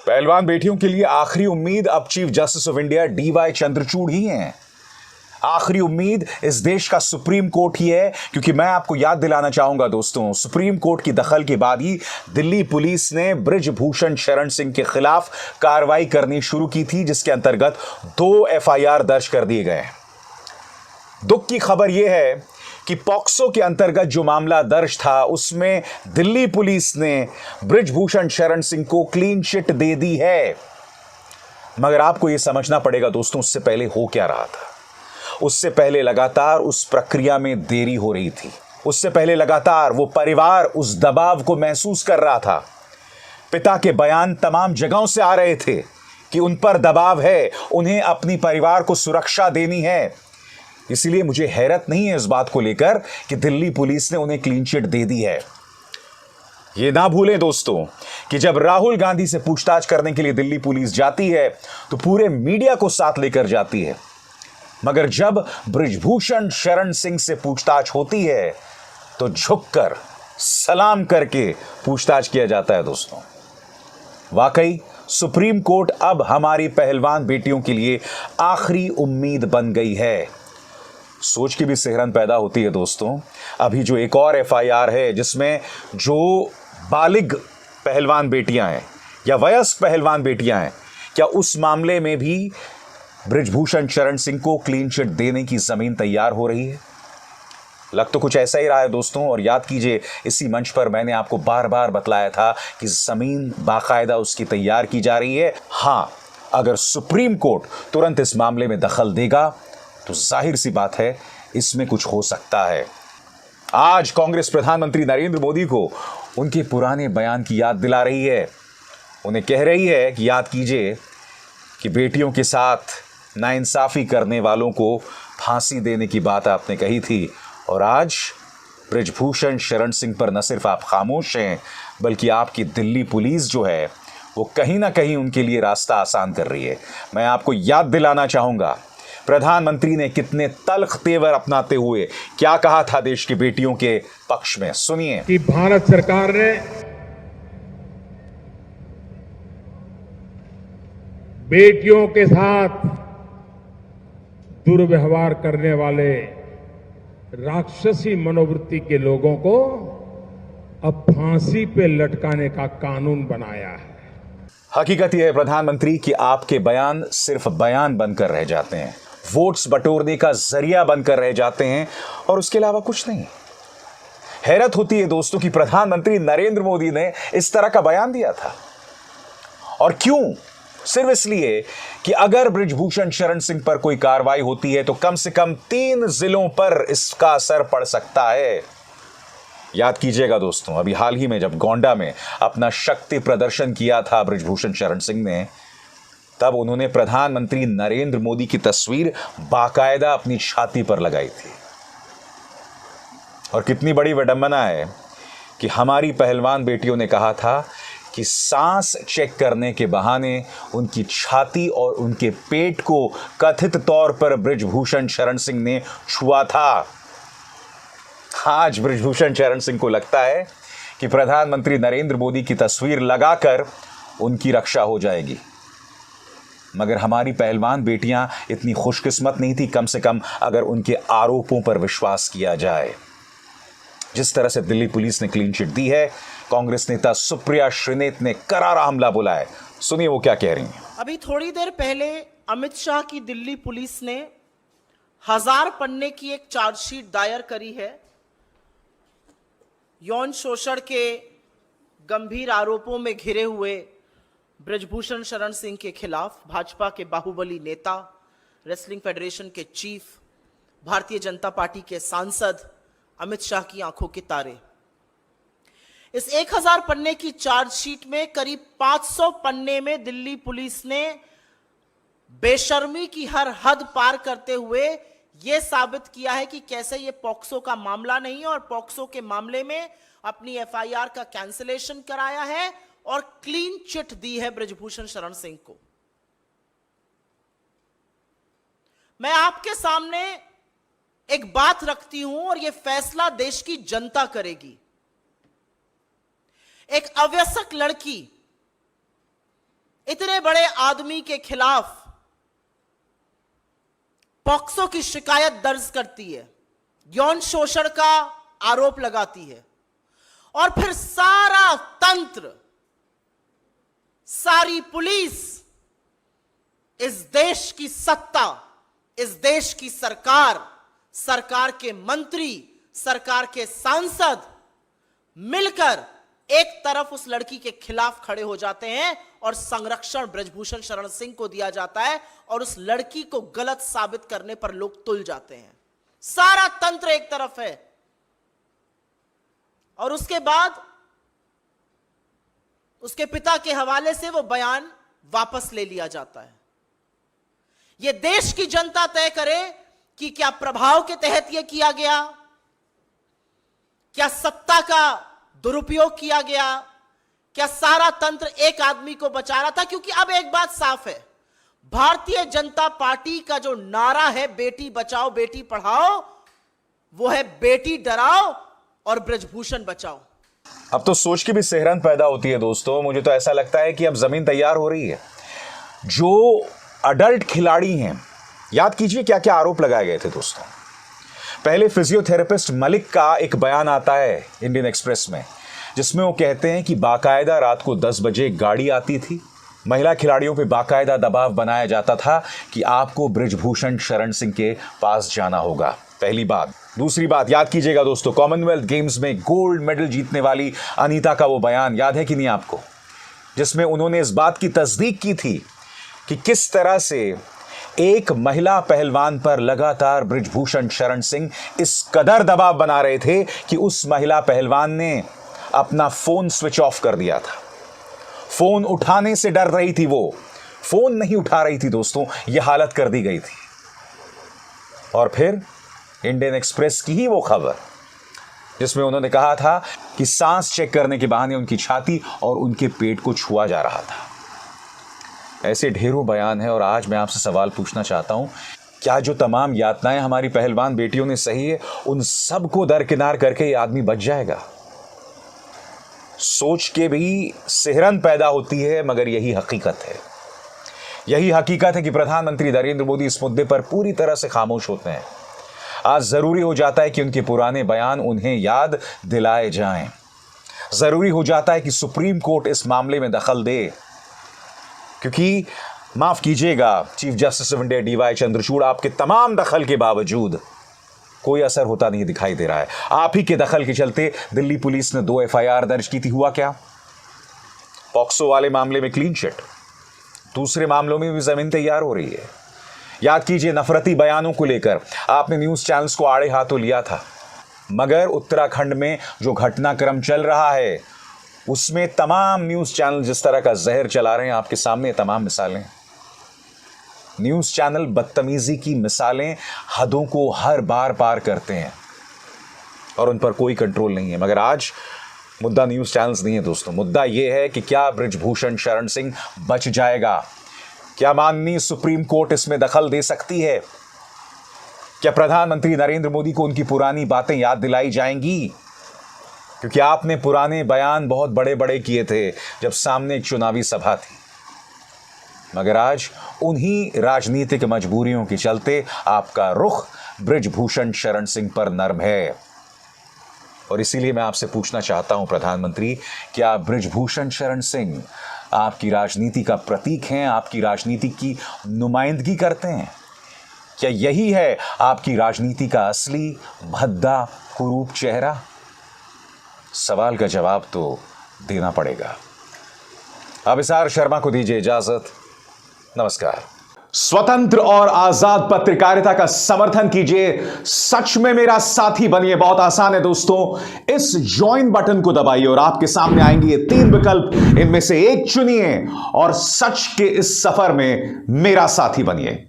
पहलवान बेटियों के लिए आखिरी उम्मीद अब chief justice of India DY Chandrachud ही हैं। आखिरी उम्मीद इस देश का सुप्रीम कोर्ट ही है, क्योंकि मैं आपको याद दिलाना चाहूंगा दोस्तों, सुप्रीम कोर्ट की दखल के बाद ही दिल्ली पुलिस ने बृजभूषण शरण सिंह के खिलाफ कार्रवाई करनी शुरू की थी, जिसके अंतर्गत 2 एफआईआर दर्ज कर दिए गए। दुख की खबर यह है कि पॉक्सो के अंतर्गत जो मामला दर्ज था उसमें दिल्ली पुलिस ने बृजभूषण शरण सिंह को क्लीन चिट दे दी है। मगर आपको यह समझना पड़ेगा दोस्तों, उससे पहले हो क्या रहा था। उससे पहले लगातार उस प्रक्रिया में देरी हो रही थी। उससे पहले लगातार वो परिवार उस दबाव को महसूस कर रहा था। पिता के बयान तमाम जगहों से आ रहे थे कि उन पर दबाव है, उन्हें अपनी परिवार को सुरक्षा देनी है। इसलिए मुझे हैरत नहीं है इस बात को लेकर कि दिल्ली पुलिस ने उन्हें क्लीन चिट दे दी है। यह ना भूलें दोस्तों कि जब राहुल गांधी से पूछताछ करने के लिए दिल्ली पुलिस जाती है तो पूरे मीडिया को साथ लेकर जाती है, मगर जब बृजभूषण शरण सिंह से पूछताछ होती है तो झुककर सलाम करके पूछताछ किया जाता है। दोस्तों, वाकई सुप्रीम कोर्ट अब हमारी पहलवान बेटियों के लिए आखिरी उम्मीद बन गई है। सोच की भी सिहरन पैदा होती है दोस्तों। अभी जो एक और एफआईआर है जिसमें जो बालिग पहलवान बेटियां हैं या वयस्क पहलवान बेटियां हैं, क्या उस मामले में भी बृजभूषण शरण सिंह को क्लीन चिट देने की जमीन तैयार हो रही है? लग तो कुछ ऐसा ही रहा है दोस्तों। और याद कीजिए, इसी मंच पर मैंने आपको बार बार बतलाया था कि जमीन बाकायदा उसकी तैयार की जा रही है। हां, अगर सुप्रीम कोर्ट तुरंत इस मामले में दखल देगा तो जाहिर सी बात है इसमें कुछ हो सकता है। आज कांग्रेस प्रधानमंत्री नरेंद्र मोदी को उनके पुराने बयान की याद दिला रही है। उन्हें कह रही है कि याद कीजिए कि बेटियों के साथ नाइंसाफी करने वालों को फांसी देने की बात आपने कही थी, और आज बृजभूषण शरण सिंह पर न सिर्फ आप खामोश हैं, बल्कि आपकी दिल्ली पुलिस जो है वो कहीं ना कहीं उनके लिए रास्ता आसान कर रही है। मैं आपको याद दिलाना चाहूंगा, प्रधानमंत्री ने कितने तल्ख तेवर अपनाते हुए क्या कहा था देश की बेटियों के पक्ष में। सुनिए कि भारत सरकार ने बेटियों के साथ दुर्व्यवहार करने वाले राक्षसी मनोवृत्ति के लोगों को अब फांसी पे लटकाने का कानून बनाया है। हकीकत यह है प्रधानमंत्री कि आपके बयान सिर्फ बयान बनकर रह जाते हैं, वोट्स बटोरने का जरिया बनकर रह जाते हैं, और उसके अलावा कुछ नहीं। हैरत होती है दोस्तों कि प्रधानमंत्री नरेंद्र मोदी ने इस तरह का बयान दिया था, और क्यों? सिर्फ इसलिए कि अगर बृजभूषण शरण सिंह पर कोई कार्रवाई होती है तो कम से कम 3 जिलों पर इसका असर पड़ सकता है। याद कीजिएगा दोस्तों, अभी हाल ही में जब गोंडा में अपना शक्ति प्रदर्शन किया था बृजभूषण शरण सिंह ने, तब उन्होंने प्रधानमंत्री नरेंद्र मोदी की तस्वीर बाकायदा अपनी छाती पर लगाई थी। और कितनी बड़ी विडंबना है कि हमारी पहलवान बेटियों ने कहा था कि सांस चेक करने के बहाने उनकी छाती और उनके पेट को कथित तौर पर बृजभूषण शरण सिंह ने छुआ था। आज बृजभूषण शरण सिंह को लगता है कि प्रधानमंत्री नरेंद्र मोदी की तस्वीर लगाकर उनकी रक्षा हो जाएगी, मगर हमारी पहलवान बेटियां इतनी खुशकिस्मत नहीं थी, कम से कम अगर उनके आरोपों पर विश्वास किया जाए। जिस तरह से दिल्ली पुलिस ने क्लीन चिट दी है, कांग्रेस नेता सुप्रिया श्रीनेत ने करारा हमला बोला है। सुनिए वो क्या कह रही हैं। अभी थोड़ी देर पहले अमित शाह की दिल्ली पुलिस ने 1000 पन्ने की एक चार्जशीट दायर करी है यौन शोषण के गंभीर आरोपों में घिरे हुए बृजभूषण शरण सिंह के खिलाफ। भाजपा के बाहुबली नेता, रेसलिंग फेडरेशन के चीफ, भारतीय जनता पार्टी के सांसद अमित शाह की आंखों के तारे। इस 1000 पन्ने की चार्जशीट में करीब 500 पन्ने में दिल्ली पुलिस ने बेशर्मी की हर हद पार करते हुए यह साबित किया है कि कैसे यह पॉक्सो का मामला नहीं है, और पॉक्सो के मामले में अपनी एफआईआर का कैंसिलेशन कराया है और क्लीन चिट दी है बृजभूषण शरण सिंह को। मैं आपके सामने एक बात रखती हूं और यह फैसला देश की जनता करेगी। एक अवयस्क लड़की इतने बड़े आदमी के खिलाफ पॉक्सो की शिकायत दर्ज करती है, यौन शोषण का आरोप लगाती है, और फिर सारा तंत्र, सारी पुलिस, इस देश की सत्ता, इस देश की सरकार, सरकार के मंत्री, सरकार के सांसद मिलकर एक तरफ उस लड़की के खिलाफ खड़े हो जाते हैं और संरक्षण ब्रजभूषण शरण सिंह को दिया जाता है, और उस लड़की को गलत साबित करने पर लोग तुल जाते हैं। सारा तंत्र एक तरफ है, और उसके बाद उसके पिता के हवाले से वो बयान वापस ले लिया जाता है। यह देश की जनता तय करे कि क्या प्रभाव के तहत यह किया गया, क्या सत्ता का दुरुपयोग किया गया, क्या सारा तंत्र एक आदमी को बचा रहा था। क्योंकि अब एक बात साफ है, भारतीय जनता पार्टी का जो नारा है बेटी बचाओ बेटी पढ़ाओ, वो है बेटी डराओ और ब्रजभूषण बचाओ। अब तो सोच के भी सिहरन पैदा होती है दोस्तों। मुझे तो ऐसा लगता है कि अब जमीन तैयार हो रही है। जो अडल्ट खिलाड़ी हैं, याद कीजिए क्या क्या आरोप लगाए गए थे दोस्तों। पहले फिजियोथेरेपिस्ट मलिक का एक बयान आता है इंडियन एक्सप्रेस में, जिसमें वो कहते हैं कि बाकायदा रात को 10 बजे गाड़ी आती थी, महिला खिलाड़ियों पे बाकायदा दबाव बनाया जाता था कि आपको ब्रजभूषण शरण सिंह के पास जाना होगा। पहली बात। दूसरी बात, याद कीजिएगा दोस्तों, कॉमनवेल्थ गेम्स में गोल्ड मेडल जीतने वाली अनीता का वो बयान याद है कि नहीं आपको, जिसमें उन्होंने इस बात की तस्दीक की थी कि किस तरह से एक महिला पहलवान पर लगातार ब्रजभूषण शरण सिंह इस कदर दबाव बना रहे थे कि उस महिला पहलवान ने अपना फोन स्विच ऑफ कर दिया था। फोन उठाने से डर रही थी, वो फोन नहीं उठा रही थी दोस्तों, यह हालत कर दी गई थी। और फिर इंडियन एक्सप्रेस की ही वो खबर जिसमें उन्होंने कहा था कि सांस चेक करने के बहाने उनकी छाती और उनके पेट को छुआ जा रहा था। ऐसे ढेरों बयान है, और आज मैं आपसे सवाल पूछना चाहता हूं, क्या जो तमाम यातनाएं हमारी पहलवान बेटियों ने सही है, उन सब को दरकिनार करके ये आदमी बच जाएगा? सोच के भी सिहरन पैदा होती है, मगर यही हकीकत है। यही हकीकत है कि प्रधानमंत्री नरेंद्र मोदी इस मुद्दे पर पूरी तरह से खामोश होते हैं। आज जरूरी हो जाता है कि उनके पुराने बयान उन्हें याद दिलाए जाएं। जरूरी हो जाता है कि सुप्रीम कोर्ट इस मामले में दखल दे, क्योंकि माफ कीजिएगा chief justice of India DY Chandrachud, आपके तमाम दखल के बावजूद कोई असर होता नहीं दिखाई दे रहा है। आप ही के दखल के चलते दिल्ली पुलिस ने 2 FIR दर्ज की थी। हुआ क्या? पॉक्सो वाले मामले में क्लीन चिट, दूसरे मामलों में भी जमीन तैयार हो रही है। याद कीजिए, नफरती बयानों को लेकर आपने न्यूज चैनल्स को आड़े हाथों लिया था, मगर उत्तराखंड में जो घटनाक्रम चल रहा है उसमें तमाम न्यूज चैनल जिस तरह का जहर चला रहे हैं, आपके सामने तमाम मिसालें। न्यूज चैनल बदतमीजी की मिसालें हदों को हर बार पार करते हैं और उन पर कोई कंट्रोल नहीं है। मगर आज मुद्दा न्यूज चैनल्स नहीं है दोस्तों, मुद्दा यह है कि क्या ब्रजभूषण शरण सिंह बच जाएगा? क्या माननीय सुप्रीम कोर्ट इसमें दखल दे सकती है? क्या प्रधानमंत्री नरेंद्र मोदी को उनकी पुरानी बातें याद दिलाई जाएंगी? क्योंकि आपने पुराने बयान बहुत बड़े बड़े किए थे जब सामने एक चुनावी सभा थी, मगर आज उन्हीं राजनीतिक मजबूरियों के चलते आपका रुख ब्रजभूषण शरण सिंह पर नर्म है। और इसीलिए मैं आपसे पूछना चाहता हूं प्रधानमंत्री, क्या ब्रजभूषण शरण सिंह आपकी राजनीति का प्रतीक हैं, आपकी राजनीति की नुमाइंदगी करते हैं? क्या यही है आपकी राजनीति का असली भद्दा कुरूप चेहरा? सवाल का जवाब तो देना पड़ेगा। अभिसार शर्मा को दीजिए इजाजत। नमस्कार। स्वतंत्र और आजाद पत्रकारिता का समर्थन कीजिए, सच में मेरा साथी बनिए। बहुत आसान है दोस्तों, इस ज्वाइन बटन को दबाइए और आपके सामने आएंगे ये 3 विकल्प, इनमें से एक चुनिए और सच के इस सफर में मेरा साथी बनिए।